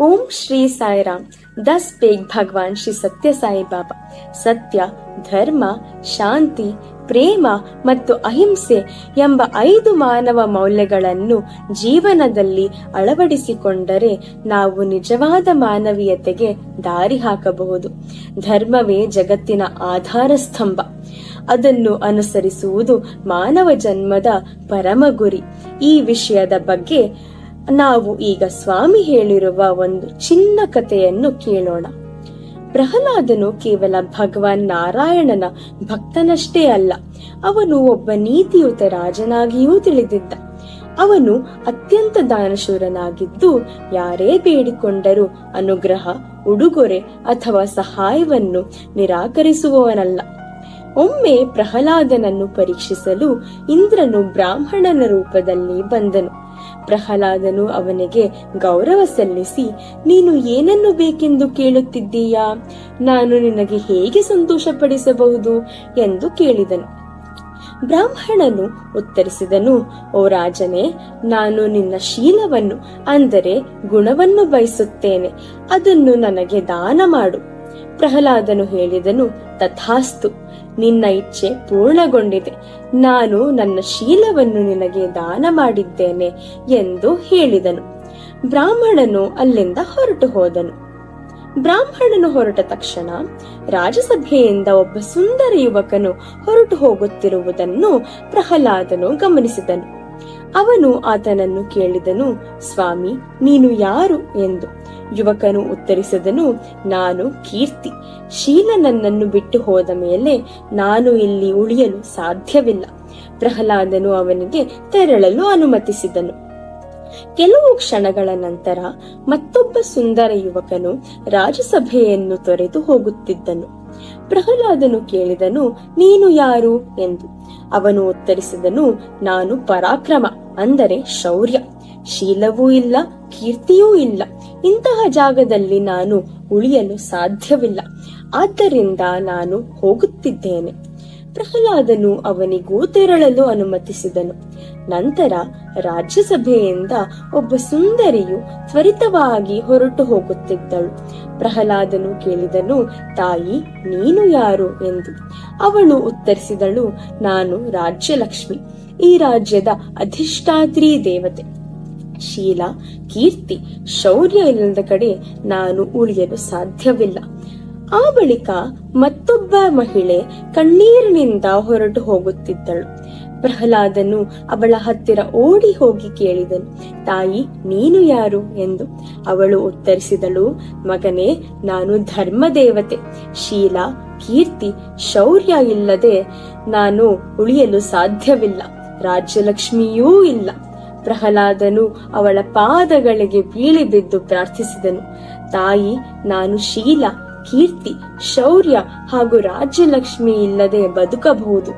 ಓಂ ಶ್ರೀ ಸಾಯಿರಾಮ್. ದಸ್ ಬೇಗ್ ಭಗವಾನ್ ಶ್ರೀ ಸತ್ಯ ಸಾಯಿ ಬಾಬಾ ಸತ್ಯ, ಧರ್ಮ, ಶಾಂತಿ, ಪ್ರೇಮ ಮತ್ತು ಅಹಿಂಸೆ ಎಂಬ 5 ಮಾನವ ಮೌಲ್ಯಗಳನ್ನು ಜೀವನದಲ್ಲಿ ಅಳವಡಿಸಿಕೊಂಡರೆ ನಾವು ನಿಜವಾದ ಮಾನವೀಯತೆಗೆ ದಾರಿ ಹಾಕಬಹುದು. ಧರ್ಮವೇ ಜಗತ್ತಿನ ಆಧಾರ ಸ್ತಂಭ. ಅದನ್ನು ಅನುಸರಿಸುವುದು ಮಾನವ ಜನ್ಮದ ಪರಮ ಗುರಿ. ಈ ವಿಷಯದ ಬಗ್ಗೆ ನಾವು ಈಗ ಸ್ವಾಮಿ ಹೇಳಿರುವ ಒಂದು ಚಿನ್ನ ಕಥೆಯನ್ನು ಕೇಳೋಣ. ಪ್ರಹ್ಲಾದನು ಕೇವಲ ಭಗವಾನ್ ನಾರಾಯಣನ ಭಕ್ತನಷ್ಟೇ ಅಲ್ಲ, ಅವನು ಒಬ್ಬ ನೀತಿಯುತ ರಾಜನಾಗಿಯೂ ತಿಳಿದಿದ್ದ. ಅವನು ಅತ್ಯಂತ ದಾನಶೂರನಾಗಿದ್ದು ಯಾರೇ ಬೇಡಿಕೊಂಡರೂ ಅನುಗ್ರಹ, ಉಡುಗೊರೆ ಅಥವಾ ಸಹಾಯವನ್ನು ನಿರಾಕರಿಸುವವನಲ್ಲ. ಒಮ್ಮೆ ಪ್ರಹ್ಲಾದನನ್ನು ಪರೀಕ್ಷಿಸಲು ಇಂದ್ರನು ಬ್ರಾಹ್ಮಣನ ರೂಪದಲ್ಲಿ ಬಂದನು. ಪ್ರಹ್ಲಾದನು ಅವನಿಗೆ ಗೌರವ ಸಲ್ಲಿಸಿ, ನೀನು ಏನನ್ನು ಬೇಕೆಂದು ಕೇಳುತ್ತಿದ್ದೀಯಾ? ನಾನು ನಿನಗೆ ಹೇಗೆ ಸಂತೋಷಪಡಿಸಬಹುದು ಎಂದು ಕೇಳಿದನು. ಬ್ರಾಹ್ಮಣನು ಉತ್ತರಿಸಿದನು, ಓ ರಾಜನೇ, ನಾನು ನಿನ್ನ ಶೀಲವನ್ನು ಅಂದರೆ ಗುಣವನ್ನು ಬಯಸುತ್ತೇನೆ, ಅದನ್ನು ನನಗೆ ದಾನ ಮಾಡು. ಪ್ರಹ್ಲಾದನು ಹೇಳಿದನು, ತಥಾಸ್ತು, ನಿನ್ನ ಇಚ್ಛೆ ಪೂರ್ಣಗೊಂಡಿದೆ. ನಾನು ನನ್ನ ಶೀಲವನ್ನು ನಿನಗೆ ದಾನ ಮಾಡಿದ್ದೇನೆ ಎಂದು ಹೇಳಿದನು. ಬ್ರಾಹ್ಮಣನು ಅಲ್ಲಿಂದ ಹೊರಟು ಹೋದನು. ಬ್ರಾಹ್ಮಣನು ಹೊರಟ ತಕ್ಷಣ ರಾಜಸಭೆಯಿಂದ ಒಬ್ಬ ಸುಂದರ ಯುವಕನು ಹೊರಟು ಹೋಗುತ್ತಿರುವುದನ್ನು ಪ್ರಹ್ಲಾದನು ಗಮನಿಸಿದನು. ಅವನು ಆತನನ್ನು ಕೇಳಿದನು, ಸ್ವಾಮಿ, ನೀನು ಯಾರು ಎಂದು. ಯುವಕನು ಉತ್ತರಿಸಿದನು, ನಾನು ಕೀರ್ತಿ. ಶೀಲ ನನ್ನನ್ನು ಬಿಟ್ಟು ಹೋದ ಮೇಲೆ ನಾನು ಇಲ್ಲಿ ಉಳಿಯಲು ಸಾಧ್ಯವಿಲ್ಲ. ಪ್ರಹ್ಲಾದನು ಅವನಿಗೆ ತೆರಳಲು ಅನುಮತಿಸಿದನು. ಕೆಲವು ಕ್ಷಣಗಳ ನಂತರ ಮತ್ತೊಬ್ಬ ಸುಂದರ ಯುವಕನು ರಾಜಸಭೆಯನ್ನು ತೊರೆದು ಹೋಗುತ್ತಿದ್ದನು. ಪ್ರಹ್ಲಾದನು ಕೇಳಿದನು, ನೀನು ಯಾರು ಎಂದು. ಅವನು ಉತ್ತರಿಸಿದನು, ನಾನು ಪರಾಕ್ರಮ ಅಂದರೆ ಶೌರ್ಯ. ಶೀಲವೂ ಇಲ್ಲ, ಕೀರ್ತಿಯೂ ಇಲ್ಲ. ಇಂತಹ ಜಾಗದಲ್ಲಿ ನಾನು ಉಳಿಯಲು ಸಾಧ್ಯವಿಲ್ಲ. ಆದ್ದರಿಂದ ನಾನು ಹೋಗುತ್ತಿದ್ದೇನೆ. ಪ್ರಹ್ಲಾದನು ಅವನಿಗೂ ತೆರಳಲು ಅನುಮತಿಸಿದನು. ನಂತರ ರಾಜ್ಯಸಭೆಯಿಂದ ಒಬ್ಬ ಸುಂದರಿಯು ತ್ವರಿತವಾಗಿ ಹೊರಟು ಹೋಗುತ್ತಿದ್ದಳು. ಪ್ರಹ್ಲಾದನು ಕೇಳಿದನು, ತಾಯಿ, ನೀನು ಯಾರು ಎಂದು. ಅವಳು ಉತ್ತರಿಸಿದಳು, ನಾನು ರಾಜ್ಯಲಕ್ಷ್ಮಿ, ಈ ರಾಜ್ಯದ ಅಧಿಷ್ಠಾತ್ರಿ ದೇವತೆ. ಶೀಲ, ಕೀರ್ತಿ, ಶೌರ್ಯ ಇಲ್ಲದ ಕಡೆ ನಾನು ಉಳಿಯಲು ಸಾಧ್ಯವಿಲ್ಲ. ಆ ಬಳಿಕ ಮತ್ತೊಬ್ಬ ಮಹಿಳೆ ಕಣ್ಣೀರಿನಿಂದ ಹೊರಟು ಹೋಗುತ್ತಿದ್ದಳು. ಪ್ರಹ್ಲಾದನು ಅವಳ ಹತ್ತಿರ ಓಡಿ ಹೋಗಿ ಕೇಳಿದನು, ತಾಯಿ, ನೀನು ಯಾರು ಎಂದು. ಅವಳು ಉತ್ತರಿಸಿದಳು, ಮಗನೇ, ನಾನು ಧರ್ಮದೇವತೆ. ಶೀಲ, ಕೀರ್ತಿ, ಶೌರ್ಯ ಇಲ್ಲದೆ ನಾನು ಉಳಿಯಲು ಸಾಧ್ಯವಿಲ್ಲ. ರಾಜ್ಯಲಕ್ಷ್ಮಿಯೂ ಇಲ್ಲ. ಪ್ರಹ್ಲಾದನು ಅವಳ ಪಾದಗಳಿಗೆ ಬೀಳಿ ಬಿದ್ದು ಪ್ರಾರ್ಥಿಸಿದನು, ತಾಯಿ, ನಾನು ಶೀಲ, ಕೀರ್ತಿ, ಶೌರ್ಯ ಹಾಗೂ ರಾಜ್ಯಲಕ್ಷ್ಮಿ ಇಲ್ಲದೆ ಬದುಕಬಹುದು,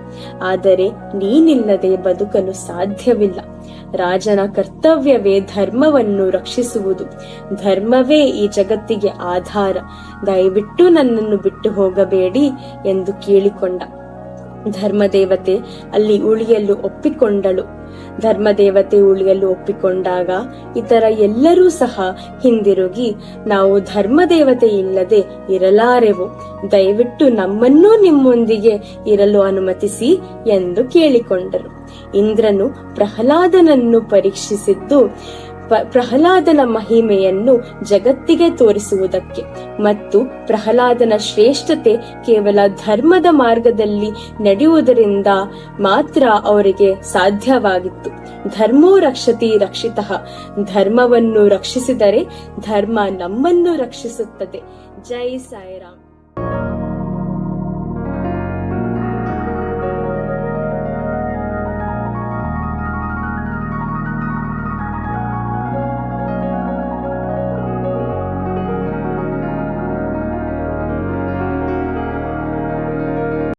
ಆದರೆ ನೀನಿಲ್ಲದೆ ಬದುಕಲು ಸಾಧ್ಯವಿಲ್ಲ. ರಾಜನ ಕರ್ತವ್ಯವೇ ಧರ್ಮವನ್ನು ರಕ್ಷಿಸುವುದು. ಧರ್ಮವೇ ಈ ಜಗತ್ತಿಗೆ ಆಧಾರ. ದಯವಿಟ್ಟು ನನ್ನನ್ನು ಬಿಟ್ಟು ಹೋಗಬೇಡಿ ಎಂದು ಕೇಳಿಕೊಂಡ. ಧರ್ಮದೇವತೆ ಅಲ್ಲಿ ಉಳಿಯಲು ಒಪ್ಪಿಕೊಂಡಳು. ಧರ್ಮದೇವತೆ ಉಳಿಯಲು ಒಪ್ಪಿಕೊಂಡಾಗ ಇತರ ಎಲ್ಲರೂ ಸಹ ಹಿಂದಿರುಗಿ, ನಾವು ಧರ್ಮದೇವತೆ ಇಲ್ಲದೆ ಇರಲಾರೆವು, ದಯವಿಟ್ಟು ನಮ್ಮನ್ನೂ ನಿಮ್ಮೊಂದಿಗೆ ಇರಲು ಅನುಮತಿಸಿ ಎಂದು ಕೇಳಿಕೊಂಡರು. ಇಂದ್ರನು ಪ್ರಹ್ಲಾದನನ್ನು ಪರೀಕ್ಷಿಸಿದ್ದು ಪ್ರಹ್ಲಾದನ ಮಹಿಮೆಯನ್ನು ಜಗತ್ತಿಗೆ ತೋರಿಸುವುದಕ್ಕೆ ಮತ್ತು ಪ್ರಹ್ಲಾದನ ಶ್ರೇಷ್ಠತೆ ಕೇವಲ ಧರ್ಮದ ಮಾರ್ಗದಲ್ಲಿ ನಡೆಯುವುದರಿಂದ ಮಾತ್ರ ಅವರಿಗೆ ಸಾಧ್ಯವಾಗಿತ್ತು. ಧರ್ಮೋ ರಕ್ಷತಿ ರಕ್ಷಿತಃ. ಧರ್ಮವನ್ನು ರಕ್ಷಿಸಿದರೆ ಧರ್ಮ ನಮ್ಮನ್ನು ರಕ್ಷಿಸುತ್ತದೆ. ಜೈ ಸಾಯಿರಾಮ್.